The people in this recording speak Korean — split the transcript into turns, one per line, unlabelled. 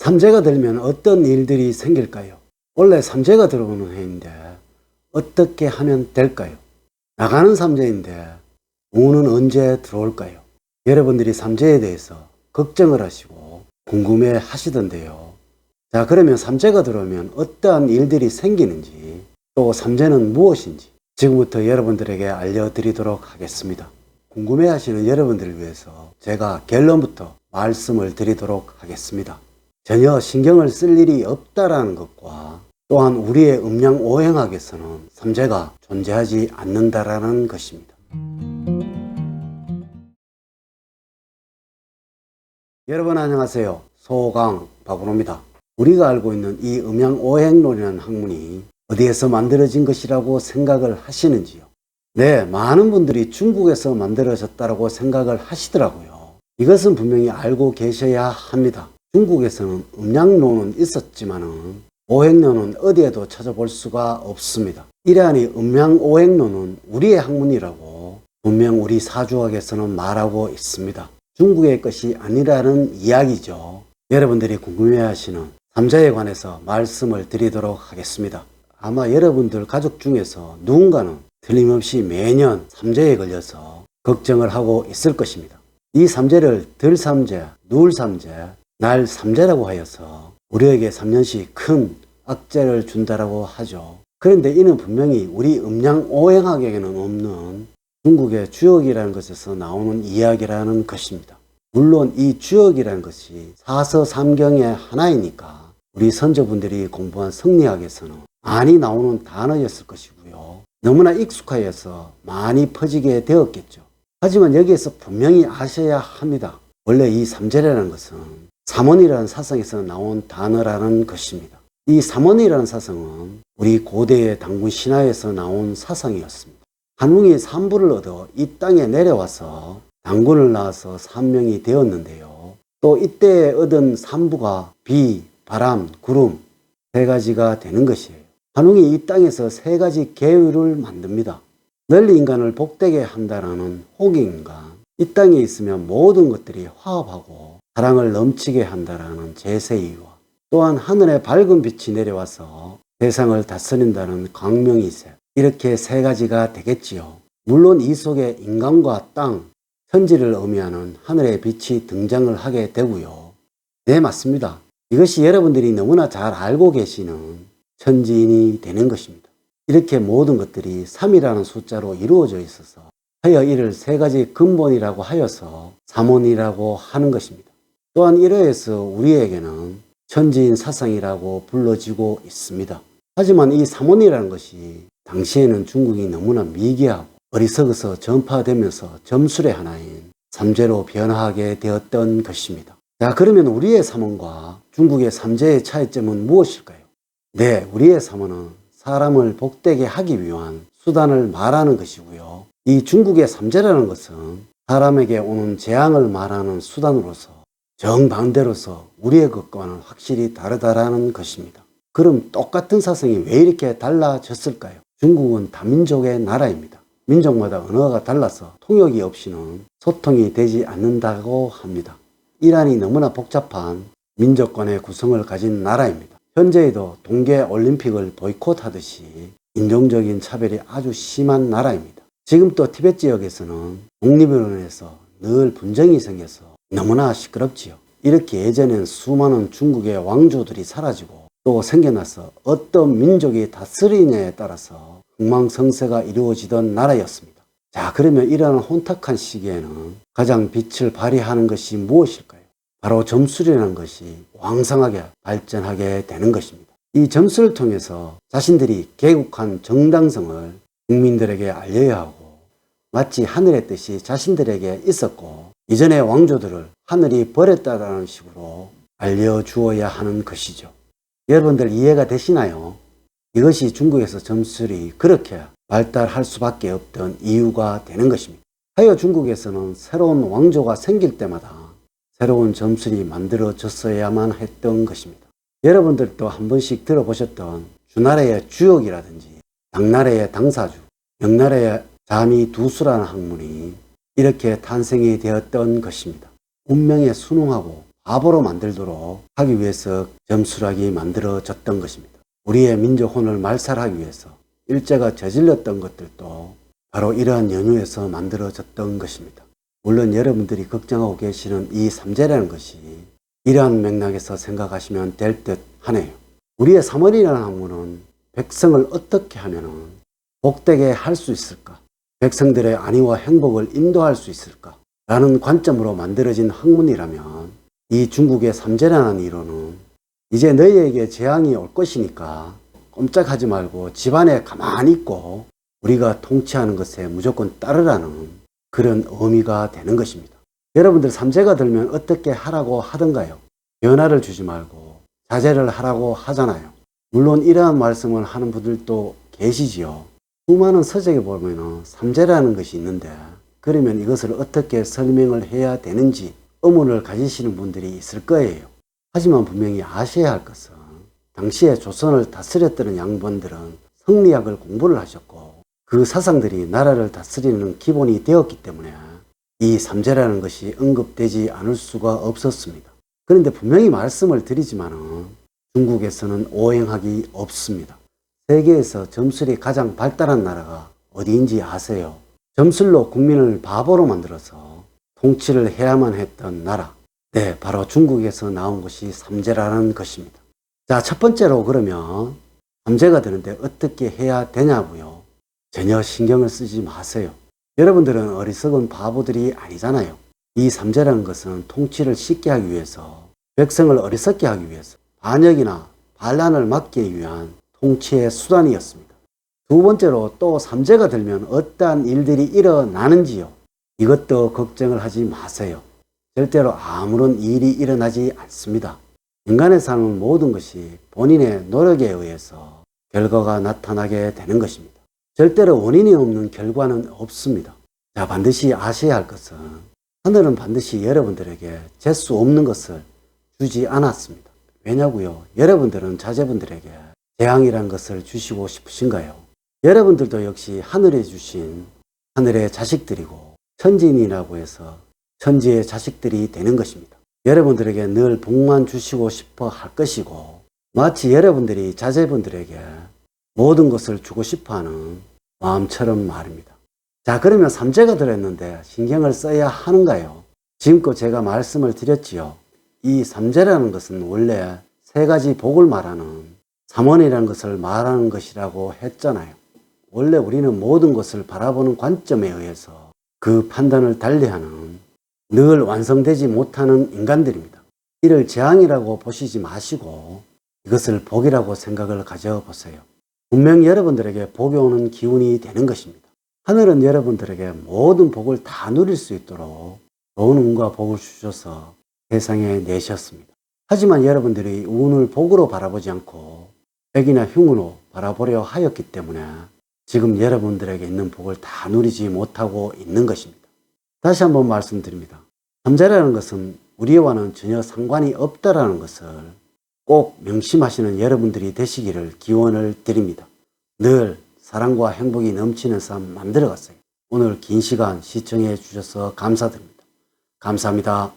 삼재가 들면 어떤 일들이 생길까요? 원래 삼재가 들어오는 해인데 어떻게 하면 될까요? 나가는 삼재인데 운은 언제 들어올까요? 여러분들이 삼재에 대해서 걱정을 하시고 궁금해 하시던데요. 자, 그러면 삼재가 들어오면 어떠한 일들이 생기는지, 또 삼재는 무엇인지 지금부터 여러분들에게 알려드리도록 하겠습니다. 궁금해 하시는 여러분들을 위해서 제가 결론부터 말씀을 드리도록 하겠습니다. 전혀 신경을 쓸 일이 없다라는 것과 또한 우리의 음양오행학에서는 삼재가 존재하지 않는다라는 것입니다. 여러분 안녕하세요. 소강 박은호입니다. 우리가 알고 있는 이 음양오행론이라는 학문이 어디에서 만들어진 것이라고 생각을 하시는지요? 네, 많은 분들이 중국에서 만들어졌다고 생각을 하시더라고요. 이것은 분명히 알고 계셔야 합니다. 중국에서는 음양론은 있었지만은 오행론은 어디에도 찾아볼 수가 없습니다. 이러한 이 음양오행론은 우리의 학문이라고 분명 우리 사주학에서는 말하고 있습니다. 중국의 것이 아니라는 이야기죠. 여러분들이 궁금해하시는 삼재에 관해서 말씀을 드리도록 하겠습니다. 아마 여러분들 가족 중에서 누군가는 틀림없이 매년 삼재에 걸려서 걱정을 하고 있을 것입니다. 이 삼재를 들삼재, 누울삼재, 날삼재라고 하여서 우리에게 3년씩 큰 악재를 준다라고 하죠. 그런데 이는 분명히 우리 음양오행학에는 없는 중국의 주역이라는 것에서 나오는 이야기라는 것입니다. 물론 이 주역이라는 것이 사서삼경의 하나이니까 우리 선조분들이 공부한 성리학에서는 많이 나오는 단어였을 것이고요. 너무나 익숙하여서 많이 퍼지게 되었겠죠. 하지만 여기에서 분명히 아셔야 합니다. 원래 이 삼재라는 것은 삼원이라는 사상에서 나온 단어라는 것입니다. 이 삼원이라는 사상은 우리 고대의 당군 신화에서 나온 사상이었습니다. 한웅이 산부를 얻어 이 땅에 내려와서 당군을 낳아서 산명이 되었는데요. 또 이때 얻은 산부가 비, 바람, 구름 세 가지가 되는 것이에요. 한웅이 이 땅에서 세 가지 계율을 만듭니다. 널리 인간을 복되게 한다라는 호기인간, 이 땅에 있으면 모든 것들이 화합하고 사랑을 넘치게 한다라는 제세이와 또한 하늘에 밝은 빛이 내려와서 세상을 다스린다는 광명이세, 이렇게 세 가지가 되겠지요. 물론 이 속에 인간과 땅, 천지를 의미하는 하늘의 빛이 등장을 하게 되고요. 네, 맞습니다. 이것이 여러분들이 너무나 잘 알고 계시는 천지인이 되는 것입니다. 이렇게 모든 것들이 3이라는 숫자로 이루어져 있어서 하여 이를 세 가지 근본이라고 하여서 삼원이라고 하는 것입니다. 또한 이러해서 우리에게는 천지인 사상이라고 불러지고 있습니다. 하지만 이 삼원이라는 것이 당시에는 중국이 너무나 미개하고 어리석어서 전파되면서 점술의 하나인 삼재로 변화하게 되었던 것입니다. 자, 그러면 우리의 삼원과 중국의 삼재의 차이점은 무엇일까요? 네, 우리의 삼원은 사람을 복되게 하기 위한 수단을 말하는 것이고요. 이 중국의 삼재라는 것은 사람에게 오는 재앙을 말하는 수단으로서 정반대로서 우리의 것과는 확실히 다르다라는 것입니다. 그럼 똑같은 사상이 왜 이렇게 달라졌을까요? 중국은 다민족의 나라입니다. 민족마다 언어가 달라서 통역이 없이는 소통이 되지 않는다고 합니다. 이란이 너무나 복잡한 민족 간의 구성을 가진 나라입니다. 현재에도 동계올림픽을 보이콧하듯이 인종적인 차별이 아주 심한 나라입니다. 지금 또 티베트 지역에서는 독립운동에서 늘 분쟁이 생겨서 너무나 시끄럽지요. 이렇게 예전엔 수많은 중국의 왕조들이 사라지고 또 생겨나서 어떤 민족이 다스리냐에 따라서 흥망성쇠가 이루어지던 나라였습니다. 자, 그러면 이러한 혼탁한 시기에는 가장 빛을 발휘하는 것이 무엇일까요? 바로 점술이라는 것이 왕성하게 발전하게 되는 것입니다. 이 점술을 통해서 자신들이 개국한 정당성을 국민들에게 알려야 하고 마치 하늘의 뜻이 자신들에게 있었고 이전의 왕조들을 하늘이 버렸다라는 식으로 알려주어야 하는 것이죠. 여러분들 이해가 되시나요? 이것이 중국에서 점술이 그렇게 발달할 수밖에 없던 이유가 되는 것입니다. 하여 중국에서는 새로운 왕조가 생길 때마다 새로운 점술이 만들어졌어야만 했던 것입니다. 여러분들도 한 번씩 들어보셨던 주나라의 주역이라든지 당나라의 당사주, 명나라의 자미두수라는 학문이 이렇게 탄생이 되었던 것입니다. 운명에 순응하고 바보로 만들도록 하기 위해서 점술하기 만들어졌던 것입니다. 우리의 민족혼을 말살하기 위해서 일제가 저질렀던 것들도 바로 이러한 연유에서 만들어졌던 것입니다. 물론 여러분들이 걱정하고 계시는 이 삼재라는 것이 이러한 맥락에서 생각하시면 될 듯 하네요. 우리의 삼원이라는 학문은 백성을 어떻게 하면 복되게 할 수 있을까? 백성들의 안위와 행복을 인도할 수 있을까? 라는 관점으로 만들어진 학문이라면 이 중국의 삼재라는 이론은 이제 너희에게 재앙이 올 것이니까 꼼짝하지 말고 집안에 가만히 있고 우리가 통치하는 것에 무조건 따르라는 그런 의미가 되는 것입니다. 여러분들 삼재가 들면 어떻게 하라고 하던가요? 변화를 주지 말고 자제를 하라고 하잖아요. 물론 이러한 말씀을 하는 분들도 계시지요. 수많은 서적에 보면 삼재라는 것이 있는데 그러면 이것을 어떻게 설명을 해야 되는지 의문을 가지시는 분들이 있을 거예요. 하지만 분명히 아셔야 할 것은 당시에 조선을 다스렸던 양반들은 성리학을 공부를 하셨고 그 사상들이 나라를 다스리는 기본이 되었기 때문에 이 삼재라는 것이 언급되지 않을 수가 없었습니다. 그런데 분명히 말씀을 드리지만은 중국에서는 오행학이 없습니다. 세계에서 점술이 가장 발달한 나라가 어디인지 아세요? 점술로 국민을 바보로 만들어서 통치를 해야만 했던 나라. 네, 바로 중국에서 나온 것이 삼재라는 것입니다. 자, 첫 번째로 그러면 삼재가 되는데 어떻게 해야 되냐고요? 전혀 신경을 쓰지 마세요. 여러분들은 어리석은 바보들이 아니잖아요. 이 삼재라는 것은 통치를 쉽게 하기 위해서, 백성을 어리석게 하기 위해서, 반역이나 반란을 막기 위한 통치의 수단이었습니다. 두 번째로 또 삼재가 들면 어떠한 일들이 일어나는지요. 이것도 걱정을 하지 마세요. 절대로 아무런 일이 일어나지 않습니다. 인간의 삶은 모든 것이 본인의 노력에 의해서 결과가 나타나게 되는 것입니다. 절대로 원인이 없는 결과는 없습니다. 자, 반드시 아셔야 할 것은 하늘은 반드시 여러분들에게 재수 없는 것을 주지 않았습니다. 왜냐고요? 여러분들은 자제분들에게 재앙이란 것을 주시고 싶으신가요? 여러분들도 역시 하늘에 주신 하늘의 자식들이고 천지인이라고 해서 천지의 자식들이 되는 것입니다. 여러분들에게 늘 복만 주시고 싶어 할 것이고 마치 여러분들이 자제분들에게 모든 것을 주고 싶어하는 마음처럼 말입니다. 자, 그러면 삼재가 들었는데 신경을 써야 하는가요? 지금껏 제가 말씀을 드렸지요. 이 삼재라는 것은 원래 세 가지 복을 말하는 삼원이라는 것을 말하는 것이라고 했잖아요. 원래 우리는 모든 것을 바라보는 관점에 의해서 그 판단을 달리하는 늘 완성되지 못하는 인간들입니다. 이를 재앙이라고 보시지 마시고 이것을 복이라고 생각을 가져보세요. 분명히 여러분들에게 복이 오는 기운이 되는 것입니다. 하늘은 여러분들에게 모든 복을 다 누릴 수 있도록 좋은 운과 복을 주셔서 세상에 내셨습니다. 하지만 여러분들이 운을 복으로 바라보지 않고 백이나 흉으로 바라보려 하였기 때문에 지금 여러분들에게 있는 복을 다 누리지 못하고 있는 것입니다. 다시 한번 말씀드립니다. 삼재라는 것은 우리와는 전혀 상관이 없다라는 것을 꼭 명심하시는 여러분들이 되시기를 기원을 드립니다. 늘 사랑과 행복이 넘치는 삶 만들어가세요. 오늘 긴 시간 시청해 주셔서 감사드립니다. 감사합니다.